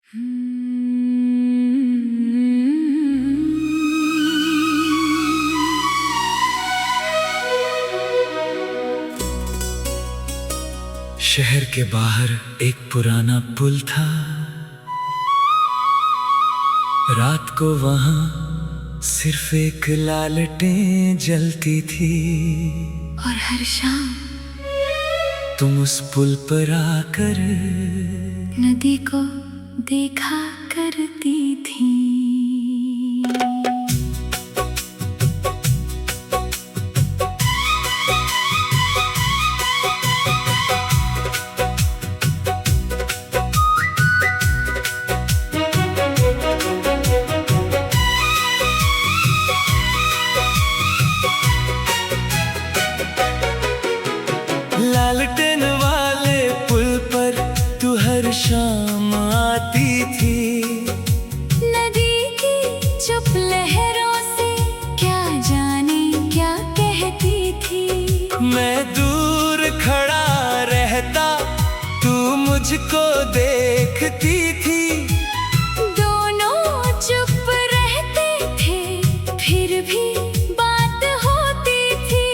शहर के बाहर एक पुराना पुल था। रात को वहां सिर्फ एक लालटें जलती थी और हर शाम तुम उस पुल पर आकर नदी को देखा करती थी। लालटेन वाले पुल पर तू हर शाम आती थी। नदी की चुप लहरों से क्या जाने क्या कहती थी। मैं दूर खड़ा रहता, तू मुझको देखती थी। दोनों चुप रहते थे, फिर भी बात होती थी।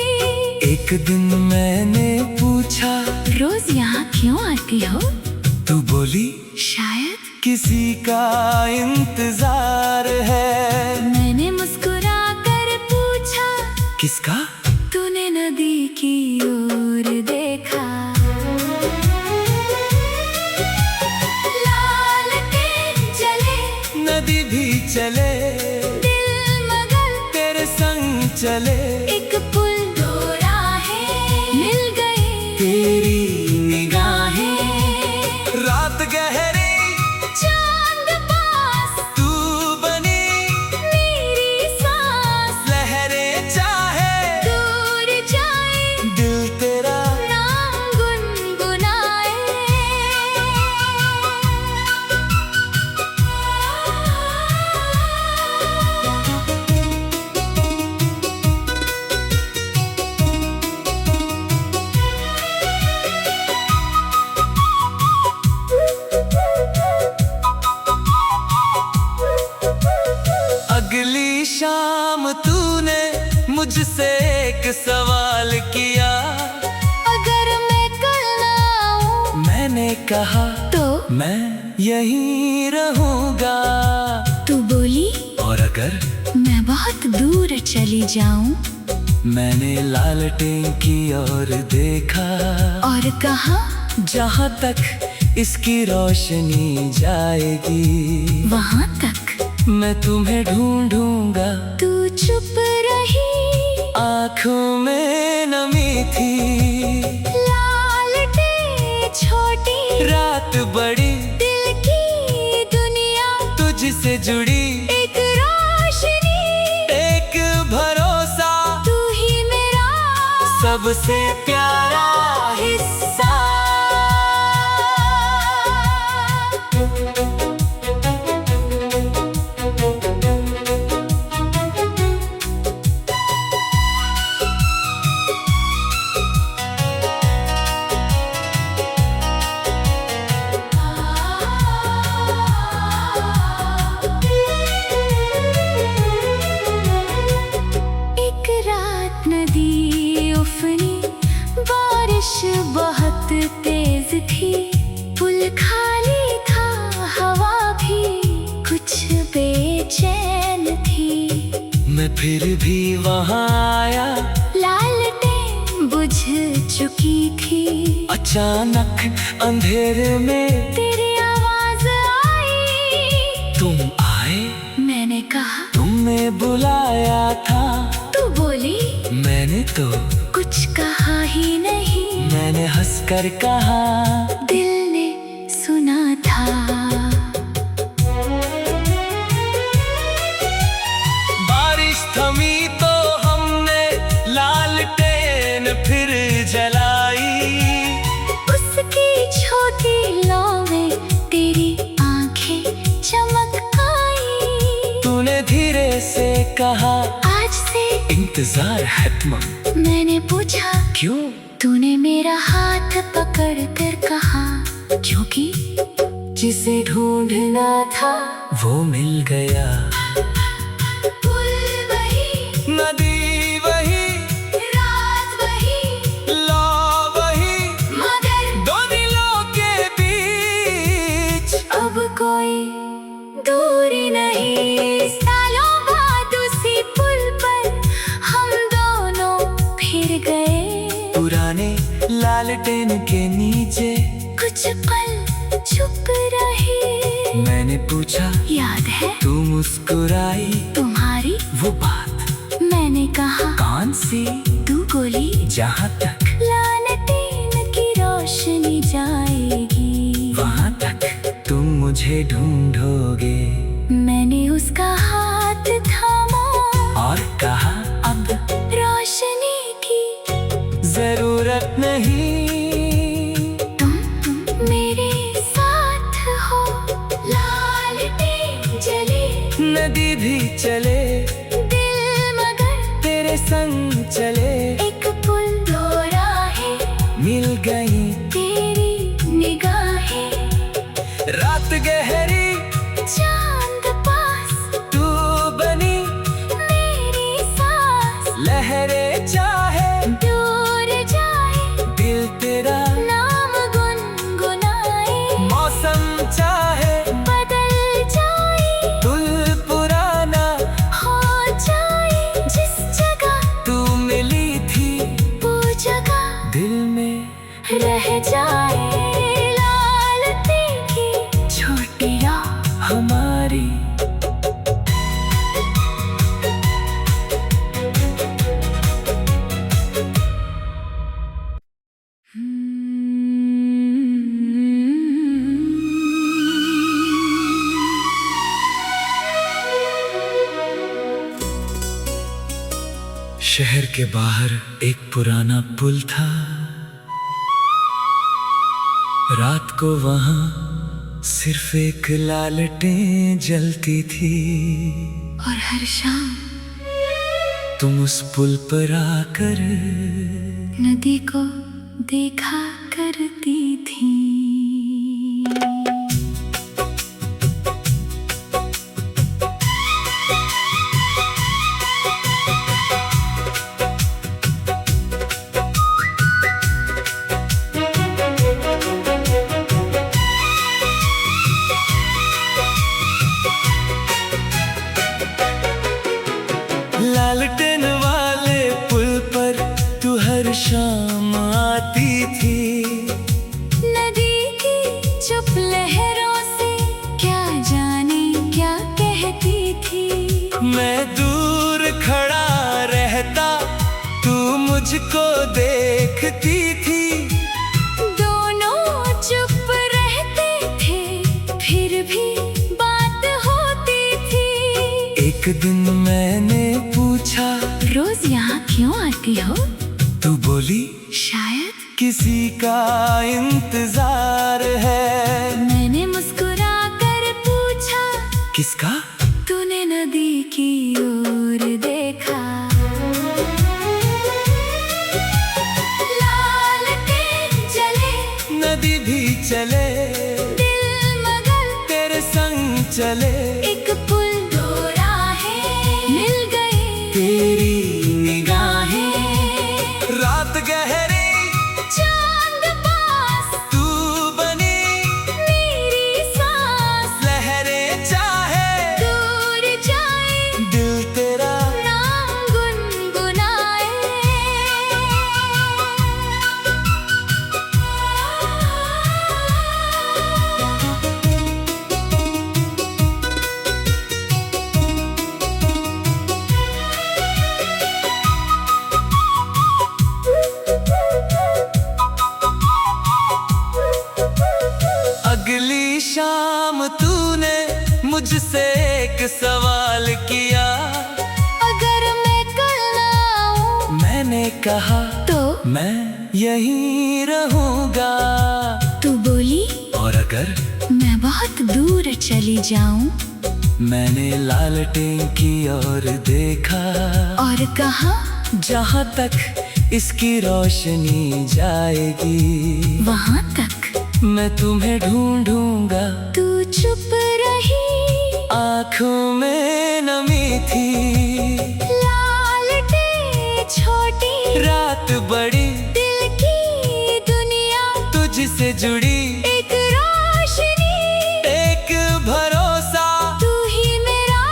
एक दिन मैंने पूछा, रोज यहाँ क्यों आती हो? तू बोली, शायद किसी का इंतजार है। मैंने मुस्कुरा कर पूछा, किसका? तूने नदी की ओर देखा। लालटेन जले, नदी भी चले, दिल मगन तेरे संग चले। एक पुल, दो राहें मिल गई, तेरी निगाहें रात गहरी, चांद पास तू बनी मेरी सांस। लहरें चाहे दूर जाए, दिल तेरा नाम गुनगुनाए। अगली शाम तूने मुझसे एक सवाल किया। अगर मैं कल ना आऊं मैंने कहा तो मैं यहीं रहूंगा। तू बोली, और अगर मैं बहुत दूर चली जाऊं? मैंने लालटेन की ओर देखा और कहा, जहाँ तक इसकी रोशनी जाएगी वहां तक मैं तुम्हें ढूंढूंगा। तू चुप रही, आँखों में नमी थी, लालटें छोटी, रात बड़ी, दिल की दुनिया तुझसे जुड़ी। एक रोशनी, एक भरोसा, तू ही मेरा सबसे प्यारा हिस्सा। एक रात नदी उफनी, बारिश बहुत तेज थी। पुल खाली था, हवा भी कुछ बेचैन थी। मैं फिर भी वहाँ आया, लालटेन बुझ चुकी थी। अचानक अंधेरे में तेरी आवाज आई, तुम आए। मैंने कहा, तुमने बुलाया था। तू बोली, मैंने तो कुछ कहा ही नहीं। मैंने हंसकर कहा, दिल ने सुना था। बारिश थमी तो हमने लालटेन फिर जलाई। उसकी छोटी लौ में तेरी आंखें चमक आई। तूने धीरे से कहा, आज से इंतजार है तुम। मैंने पूछा, क्यों? तूने मेरा हाथ पकड़ कर कहा, क्योंकि जिसे ढूंढना था वो मिल गया। पुल वही, नदी वही, रात वही, लौ वही, मगर दो दिलों के बीच अब कोई दूरी नहीं। सालों बाद उसी पुल पर हम दोनों फिर गए। पुराने लालटेन के नीचे कुछ पल चुप रहे। मैंने पूछा याद है तू मुस्कुराई, तुम्हारी वो बात मैंने कहा कौन सी? तू बोली जहाँ तक लालटेन की रोशनी जाएगी वहाँ तक तुम मुझे ढूंढोगे। मैंने उसका हाथ थामा और कहा अब रोशनी की जरूरत नहीं, तुम मेरे साथ हो। लालटेन जले, नदी भी चले, दिल मगर तेरे संग चले। एक पुल, दो राहें मिल गई तेरी निगाहें। रात गहरी, चांद पास तू बनी मेरी सांस। लहरें चाहे दूर जाए दिल तेरा, नाम गुनगुनाए। मौसम चाहे बदल जाए दिल पुराना हो जाए। जिस जगह तू मिली थी वो जगह दिल में रह जाए। लालटेन की छोटी राह हमारी। शहर के बाहर एक पुराना पुल था। रात को वहाँ सिर्फ एक लालटें जलती थी। और हर शाम तुम उस पुल पर आकर नदी को देखा करती थी। लालटेन वाले पुल पर तू हर शाम आती थी। नदी की चुप लहरों से क्या जाने क्या कहती थी। मैं दूर खड़ा रहता, तू मुझको देखती थी। दोनों चुप रहते थे फिर भी बात होती थी। एक दिन मैंने पूछा रोज यहाँ क्यों आती हो? तू बोली शायद किसी का इंतजार है। मैंने मुस्कुरा कर पूछा किसका? तूने नदी की ओर देखा। लालटेन जले, नदी भी चले, दिल मगर तेरे संग चले। एक पुल, दो राहें मिल गई तेरी निगाहें, रात गहरी, चांद पास तू बनी मेरी सांस। लहरें चाहे दूर जाए दिल तेरा, नाम गुनगुनाए। अगली शाम तूने मुझसे एक सवाल किया। अगर मैं कल ना आऊं मैंने कहा तो मैं यहीं रहूंगा। तू बोली और अगर मैं बहुत दूर चली जाऊं? मैंने लालटेन की ओर देखा और कहा जहाँ तक इसकी रोशनी जाएगी वहां तक मैं तुम्हें ढूंढूंगा। तू चुप रही, आँखों में नमी थी, लालटें छोटी, रात बड़ी, दिल की दुनिया तुझसे जुड़ी, एक रोशनी, एक भरोसा, तू ही मेरा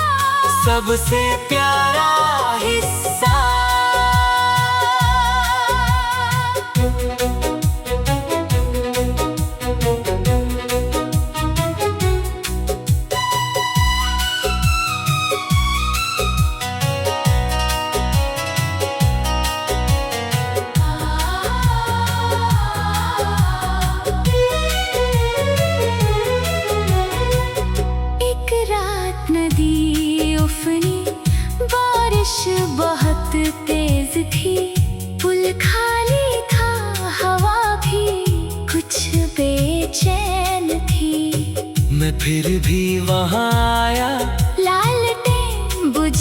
सबसे प्यारा हिस्सा। एक रात नदी उफनी, बारिश बहुत तेज थी, पुल खाली था, हवा भी कुछ बेचैन थी। मैं फिर भी वहाँ आया, लालटें बुझ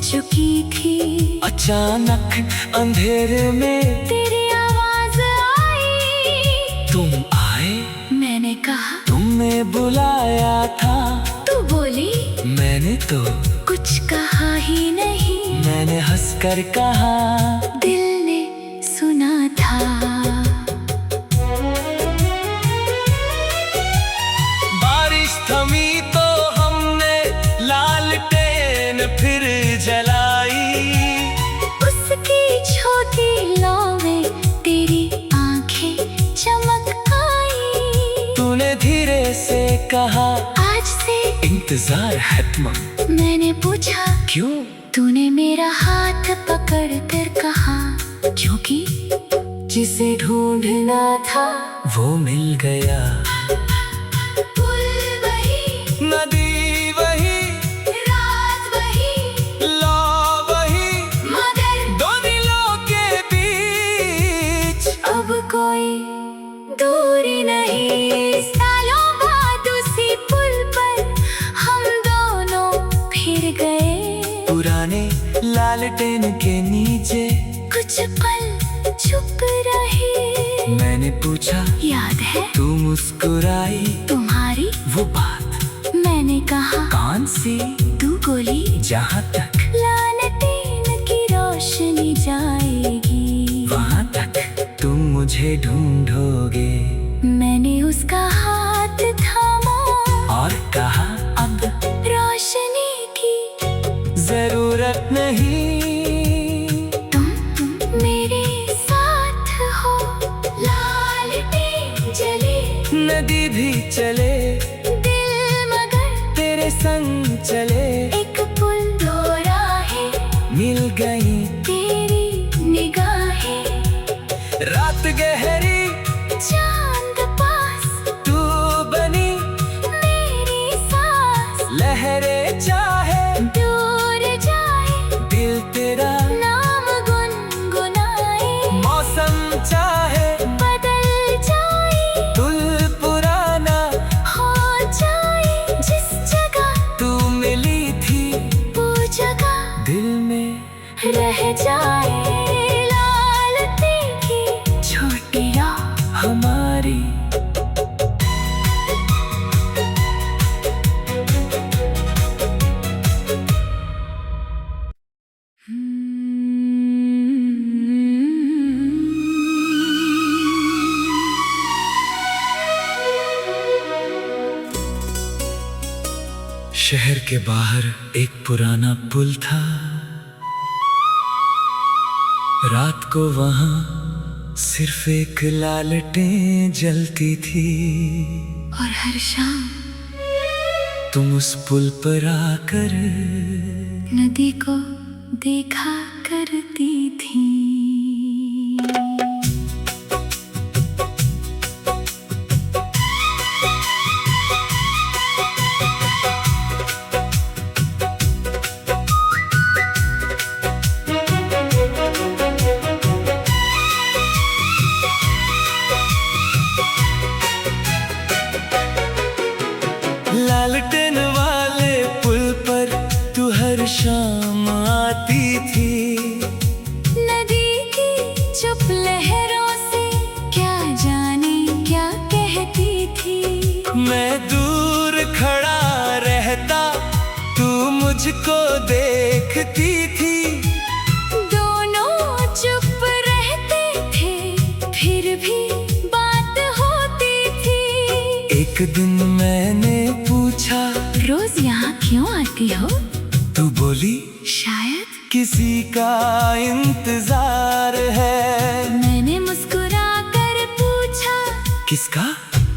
चुकी थी, अचानक अंधेरे में तेरी आवाज आई। तुम आए, मैंने कहा, तुमने बुलाया था, तू बोली, मैंने तो कुछ कहा ही नहीं। मैंने हंसकर कहा, दिल ने सुना था। बारिश थमी तो हमने लालटेन फिर जलाई, उसकी छोटी लौ में तेरी आंखें चमक आई। तूने धीरे से कहा, आज से इंतजार है तुम। मैंने पूछा, क्यों? तूने मेरा हाथ पकड़ कर कहा, क्योंकि जिसे ढूंढना था वो मिल गया। पुल वही, नदी वही, रात वही, लौ वही, मगर दो दिलों के बीच अब कोई दूरी नहीं। सालों बाद उसी पुल पर हम दोनों फिर गए, पुराने लालटेन के नीचे। कुछ पल चुप रहे, मैंने पूछा, याद है तू मुस्कुराई, तुम्हारी वो बात मैंने कहा, कौन सी? तू बोली, जहाँ तक लालटेन की रोशनी जाएगी, वहाँ तक तुम मुझे ढूंढोगे। मैंने उसका हाथ थामा और कहा, अब रोशनी की जरूरत नहीं, तुम मेरे साथ हो। लालटेन जले, नदी भी चले, दिल मगर तेरे संग चले, एक पुल, दो राहें मिल गई तेरी निगाहें। रात गहरी, चांद पास तू बनी मेरी सांस, लहरें चाहे दूर जाए दिल तेरा, नाम गुनगुनाए, मौसम चाहे बदल जाए, दिल पुराना हो जाए, जिस जगह तू मिली थी, वो जगह दिल में रह जाए। लालटेन की छोटी राह हमारी। शहर के बाहर एक पुराना पुल था, रात को वहाँ सिर्फ एक लालटें जलती थी। और हर शाम तुम उस पुल पर आकर नदी को देखा करती थी। लालटेन वाले पुल पर तू हर शाम आती थी। नदी की चुप लहरों से क्या जाने क्या कहती मुझको देखती थी। दोनों चुप रहते थे, फिर भी बात होती थी। एक दिन मैंने पूछा, रोज यहाँ क्यों आती हो? तू बोली, शायद। किसी का इंतजार है। मैंने मुस्कुरा कर पूछा, किसका?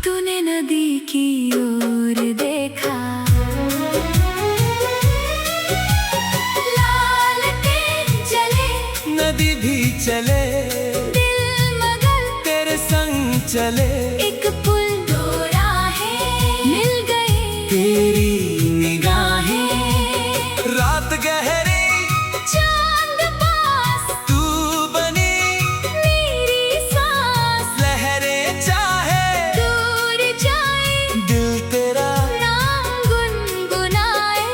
तूने नदी की ओर देखा। लालटेन जले, नदी भी चले, दिल मगर तेरे संग चले। एक पुल, दो राहें मिल गई, तेरी निगाहें। रात गहरी, चांद पास, तू बनी मेरी सांस। लहरें चाहे दूर जाए, दिल तेरा नाम गुनगुनाए।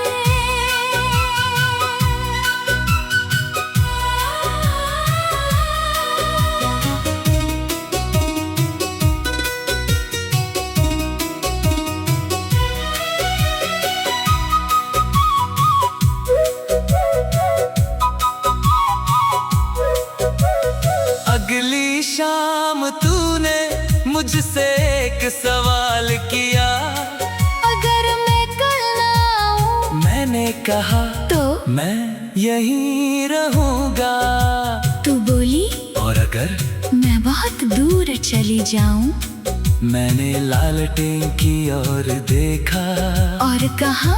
अगली शाम तूने मुझसे एक सवाल किया। अगर मैं कल ना आऊं मैंने कहा तो मैं यहीं रहूंगा। तू बोली, और अगर मैं बहुत दूर चली जाऊं? मैंने लालटेन की ओर देखा, और कहा,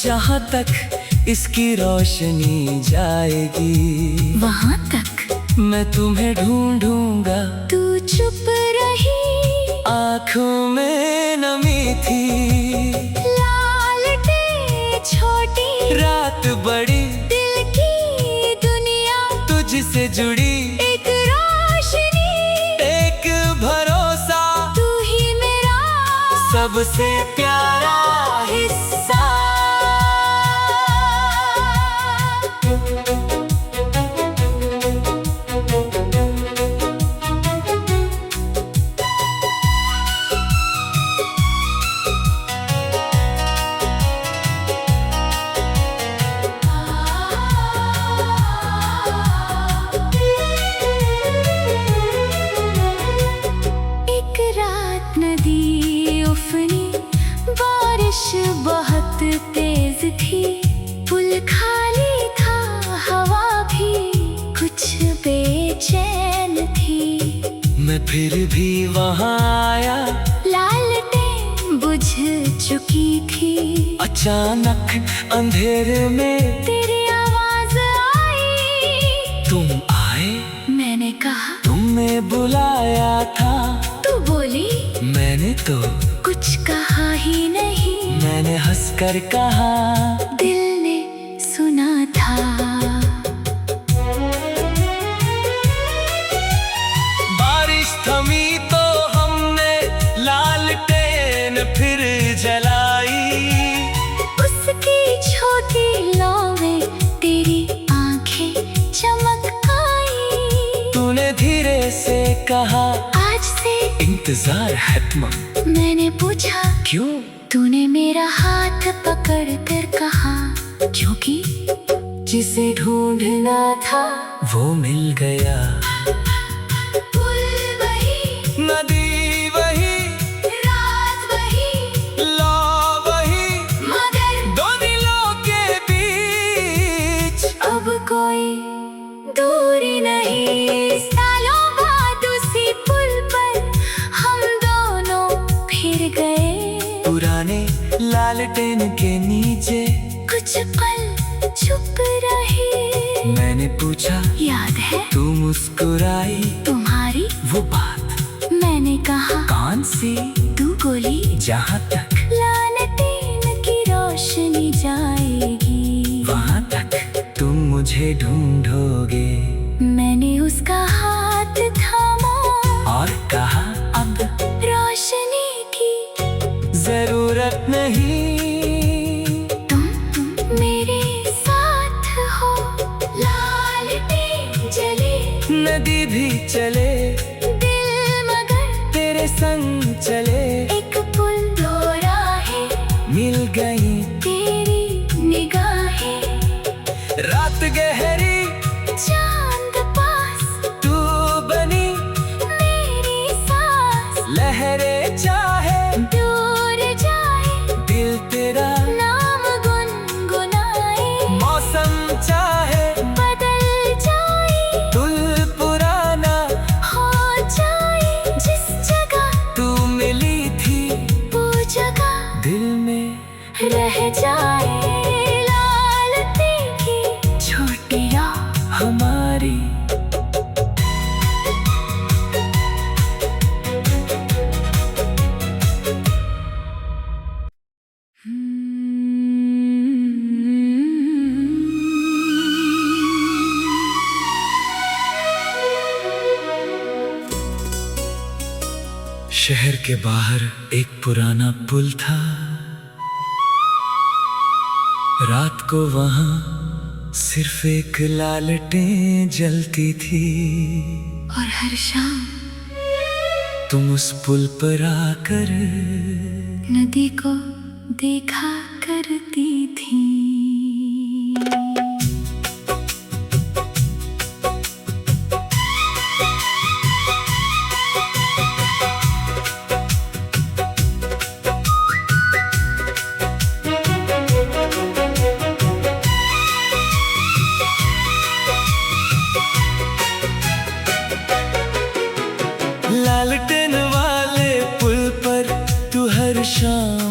जहाँ तक इसकी रोशनी जाएगी वहां तक मैं तुम्हें ढूंढूंगा। तू चुप रही, आँखों में नमी थी। लालटें छोटी, रात बड़ी, दिल की दुनिया तुझसे जुड़ी। एक रोशनी, एक भरोसा, तू ही मेरा सबसे प्यारा हिस्सा। एक रात नदी उफनी, बारिश बहुत तेज थी। पुल खाली था, हवा भी कुछ बेचैन थी। मैं फिर भी वहाँ आया, लालटें बुझ चुकी थी। अचानक अंधेरे में तेरी आवाज आई, तुम आए। मैंने कहा, तुमने बुलाया था। तू बोली, मैंने तो कुछ कहा ही नहीं। मैंने हंसकर कहा, दिल ने सुना था। बारिश थमी तो हमने लालटेन फिर जलाई। उसकी छोटी लौ में तेरी आंखें चमक आई। तूने धीरे से कहा, आज से इंतजार है तुम। मैंने पूछा, क्यों? तूने मेरा हाथ पकड़ कर कहा, क्योंकि जिसे ढूंढना था वो मिल गया। पुल वही, नदी वही, रात वही, लौ वही, मगर दो दिलों के बीच अब कोई दूरी नहीं। सालों बाद उसी पुल पर हम दोनों फिर गए। पुराने लालटेन के नीचे कुछ पल चुप रहे। मैंने पूछा, याद है तू मुस्कुराई। तुम्हारी वो बात मैंने कहा, कौन सी? तू बोली, जहाँ तक लालटेन की रोशनी जाएगी वहाँ तक तुम मुझे ढूंढोगे। मैंने उसका हाथ थामा और कहा, अब रोशनी की जरूरत नहीं। तुम मेरे साथ हो। लालटेन जले, नदी भी चले, दिल मगर तेरे संग चले। एक पुल, दो राहें मिल गई तेरी निगाहें। रात गहरी चांद पास तू बनी मेरी सांस लहरें चाहे दूर जाए दिल तेरा नाम गुनगुनाए मौसम चाहे बदल जाए दिल पुराना हो जाए जिस जगह तू मिली थी वो जगह दिल में रह जाए लाल की छोटी राह हमारी। शहर के बाहर एक पुराना पुल था। रात को वहां सिर्फ एक लालटें जलती थी। और हर शाम तुम उस पुल पर आकर नदी को देखा करती थी। लालटेन वाले पुल पर तू हर शाम